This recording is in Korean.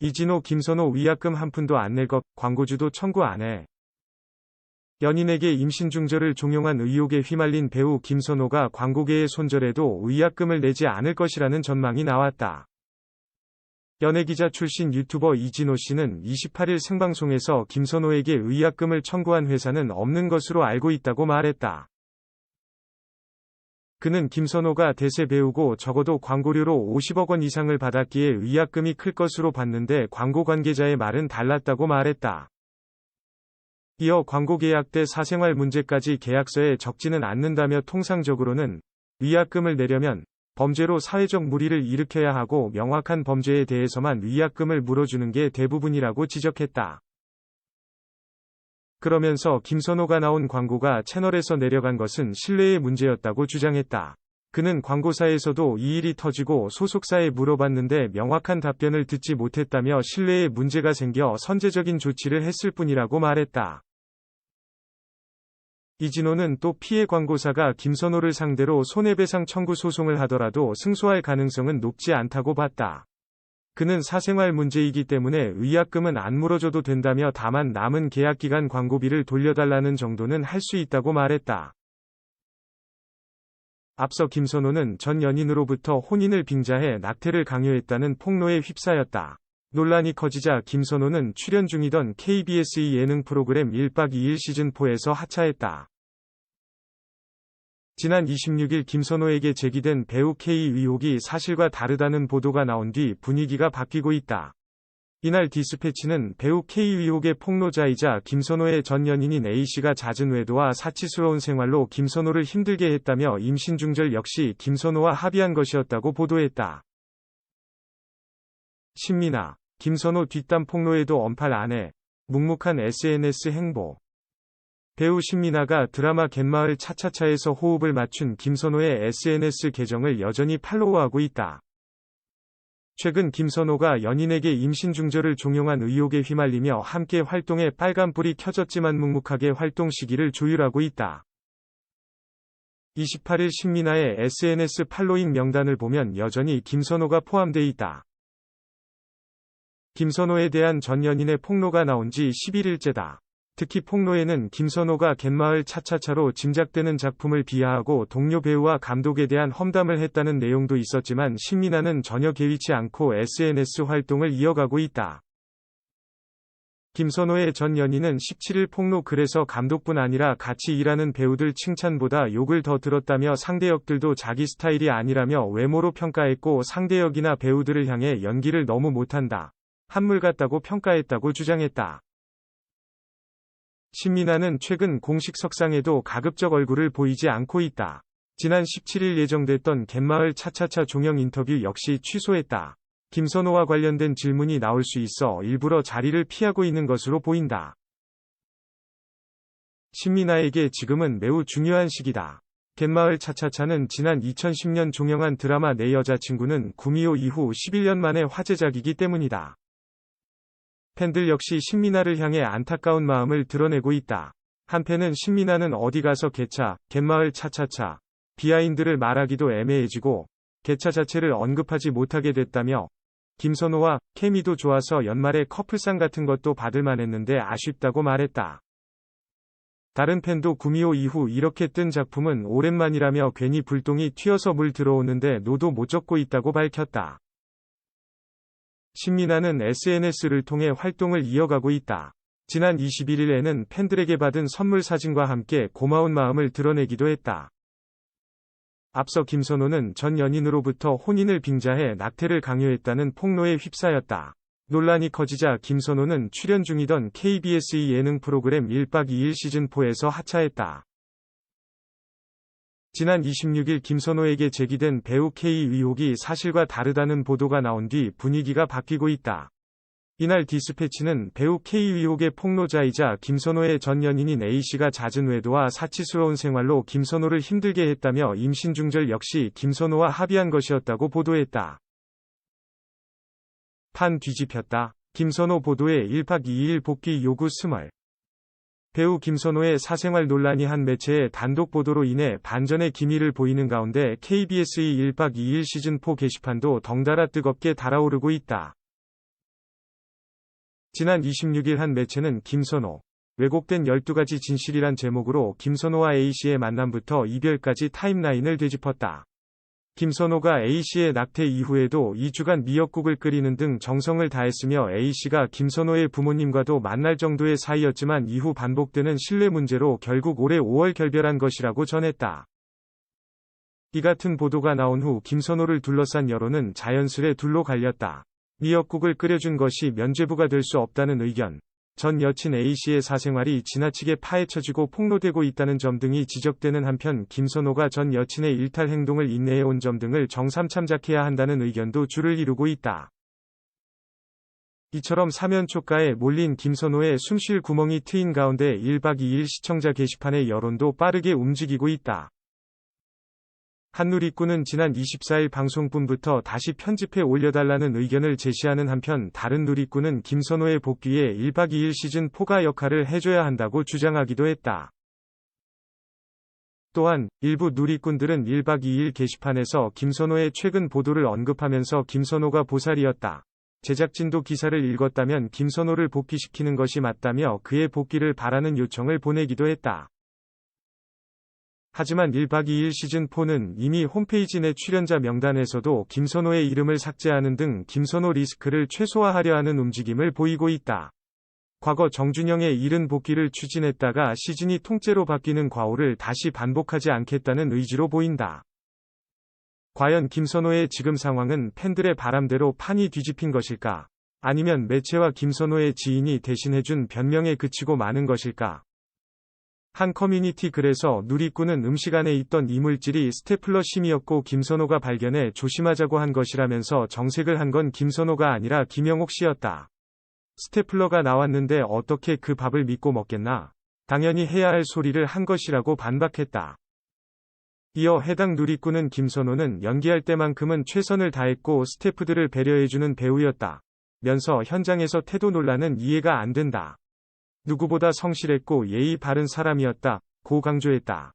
이진호 김선호 위약금 한 푼도 안 낼 것, 광고주도 청구 안 해. 연인에게 임신 중절을 종용한 의혹에 휘말린 배우 김선호가 광고계에 손절해도 위약금을 내지 않을 것이라는 전망이 나왔다. 연예기자 출신 유튜버 이진호 씨는 28일 생방송에서 김선호에게 위약금을 청구한 회사는 없는 것으로 알고 있다고 말했다. 그는 김선호가 대세 배우고 적어도 광고료로 50억 원 이상을 받았기에 위약금이 클 것으로 봤는데 광고 관계자의 말은 달랐다고 말했다. 이어 광고 계약 때 사생활 문제까지 계약서에 적지는 않는다며 통상적으로는 위약금을 내려면 범죄로 사회적 물의를 일으켜야 하고 명확한 범죄에 대해서만 위약금을 물어주는 게 대부분이라고 지적했다. 그러면서 김선호가 나온 광고가 채널에서 내려간 것은 신뢰의 문제였다고 주장했다. 그는 광고사에서도 이 일이 터지고 소속사에 물어봤는데 명확한 답변을 듣지 못했다며 신뢰에 문제가 생겨 선제적인 조치를 했을 뿐이라고 말했다. 이진호는 또 피해 광고사가 김선호를 상대로 손해배상 청구 소송을 하더라도 승소할 가능성은 높지 않다고 봤다. 그는 사생활 문제이기 때문에 위약금은 안 물어줘도 된다며 다만 남은 계약기간 광고비를 돌려달라는 정도는 할 수 있다고 말했다. 앞서 김선호는 전 연인으로부터 혼인을 빙자해 낙태를 강요했다는 폭로에 휩싸였다. 논란이 커지자 김선호는 출연 중이던 KBS 예능 프로그램 1박 2일 시즌4에서 하차했다. 지난 26일 김선호에게 제기된 배우 K 의혹이 사실과 다르다는 보도가 나온 뒤 분위기가 바뀌고 있다. 이날 디스패치는 배우 K 의혹의 폭로자이자 김선호의 전 연인인 A씨가 잦은 외도와 사치스러운 생활로 김선호를 힘들게 했다며 임신 중절 역시 김선호와 합의한 것이었다고 보도했다. 신민아, 김선호 뒷담 폭로에도 언팔 안 해. 묵묵한 SNS 행보. 배우 신민아가 드라마 갯마을 차차차에서 호흡을 맞춘 김선호의 SNS 계정을 여전히 팔로우하고 있다. 최근 김선호가 연인에게 임신 중절을 종용한 의혹에 휘말리며 함께 활동에 빨간불이 켜졌지만 묵묵하게 활동 시기를 조율하고 있다. 28일 신민아의 SNS 팔로잉 명단을 보면 여전히 김선호가 포함돼 있다. 김선호에 대한 전 연인의 폭로가 나온 지 11일째다. 특히 폭로에는 김선호가 갯마을 차차차로 짐작되는 작품을 비하하고 동료 배우와 감독에 대한 험담을 했다는 내용도 있었지만 신민아는 전혀 개의치 않고 SNS 활동을 이어가고 있다. 김선호의 전 연인은 17일 폭로 글에서 감독뿐 아니라 같이 일하는 배우들 칭찬보다 욕을 더 들었다며 상대역들도 자기 스타일이 아니라며 외모로 평가했고 상대역이나 배우들을 향해 연기를 너무 못한다. 한물 같다고 평가했다고 주장했다. 신민아는 최근 공식 석상에도 가급적 얼굴을 보이지 않고 있다. 지난 17일 예정됐던 갯마을 차차차 종영 인터뷰 역시 취소했다. 김선호와 관련된 질문이 나올 수 있어 일부러 자리를 피하고 있는 것으로 보인다. 신민아에게 지금은 매우 중요한 시기다. 갯마을 차차차는 지난 2010년 종영한 드라마 내 여자친구는 구미호 이후 11년 만에 화제작이기 때문이다. 팬들 역시 신민아를 향해 안타까운 마음을 드러내고 있다. 한편은 신민아는 어디 가서 개차, 갯마을 차차차, 비하인드를 말하기도 애매해지고 개차 자체를 언급하지 못하게 됐다며 김선호와 케미도 좋아서 연말에 커플상 같은 것도 받을만 했는데 아쉽다고 말했다. 다른 팬도 구미호 이후 이렇게 뜬 작품은 오랜만이라며 괜히 불똥이 튀어서 물 들어오는데 노도 못 젓고 있다고 밝혔다. 신민아는 SNS를 통해 활동을 이어가고 있다. 지난 21일에는 팬들에게 받은 선물 사진과 함께 고마운 마음을 드러내기도 했다. 앞서 김선호는 전 연인으로부터 혼인을 빙자해 낙태를 강요했다는 폭로에 휩싸였다. 논란이 커지자 김선호는 출연 중이던 KBS 예능 프로그램 1박 2일 시즌4에서 하차했다. 지난 26일 김선호에게 제기된 배우 K 의혹이 사실과 다르다는 보도가 나온 뒤 분위기가 바뀌고 있다. 이날 디스패치는 배우 K 의혹의 폭로자이자 김선호의 전 연인인 A씨가 잦은 외도와 사치스러운 생활로 김선호를 힘들게 했다며 임신 중절 역시 김선호와 합의한 것이었다고 보도했다. 판 뒤집혔다. 김선호 보도에 1박 2일 복귀 요구 스멀. 배우 김선호의 사생활 논란이 한 매체의 단독 보도로 인해 반전의 기미를 보이는 가운데 KBS 1박 2일 시즌4 게시판도 덩달아 뜨겁게 달아오르고 있다. 지난 26일 한 매체는 김선호, 왜곡된 12가지 진실이란 제목으로 김선호와 A씨의 만남부터 이별까지 타임라인을 되짚었다. 김선호가 A씨의 낙태 이후에도 2주간 미역국을 끓이는 등 정성을 다했으며 A씨가 김선호의 부모님과도 만날 정도의 사이였지만 이후 반복되는 신뢰 문제로 결국 올해 5월 결별한 것이라고 전했다. 이 같은 보도가 나온 후 김선호를 둘러싼 여론은 자연스레 둘로 갈렸다. 미역국을 끓여준 것이 면죄부가 될 수 없다는 의견, 전 여친 A씨의 사생활이 지나치게 파헤쳐지고 폭로되고 있다는 점 등이 지적되는 한편 김선호가 전 여친의 일탈 행동을 인내해온 점 등을 정삼 참작해야 한다는 의견도 줄을 이루고 있다. 이처럼 사면초가에 몰린 김선호의 숨쉴 구멍이 트인 가운데 1박 2일 시청자 게시판의 여론도 빠르게 움직이고 있다. 한 누리꾼은 지난 24일 방송분부터 다시 편집해 올려달라는 의견을 제시하는 한편 다른 누리꾼은 김선호의 복귀에 1박 2일 시즌4가 역할을 해줘야 한다고 주장하기도 했다. 또한 일부 누리꾼들은 1박 2일 게시판에서 김선호의 최근 보도를 언급하면서 김선호가 보살이었다. 제작진도 기사를 읽었다면 김선호를 복귀시키는 것이 맞다며 그의 복귀를 바라는 요청을 보내기도 했다. 하지만 1박 2일 시즌4는 이미 홈페이지 내 출연자 명단에서도 김선호의 이름을 삭제하는 등 김선호 리스크를 최소화하려 하는 움직임을 보이고 있다. 과거 정준영의 이른 복귀를 추진했다가 시즌이 통째로 바뀌는 과오를 다시 반복하지 않겠다는 의지로 보인다. 과연 김선호의 지금 상황은 팬들의 바람대로 판이 뒤집힌 것일까? 아니면 매체와 김선호의 지인이 대신해준 변명에 그치고 마는 것일까? 한 커뮤니티 글에서 누리꾼은 음식 안에 있던 이물질이 스테플러 심이었고 김선호가 발견해 조심하자고 한 것이라면서 정색을 한 건 김선호가 아니라 김영옥 씨였다. 스테플러가 나왔는데 어떻게 그 밥을 믿고 먹겠나? 당연히 해야 할 소리를 한 것이라고 반박했다. 이어 해당 누리꾼은 김선호는 연기할 때만큼은 최선을 다했고 스태프들을 배려해주는 배우였다 면서 현장에서 태도 논란은 이해가 안 된다. 누구보다 성실했고 예의 바른 사람이었다 고 강조했다.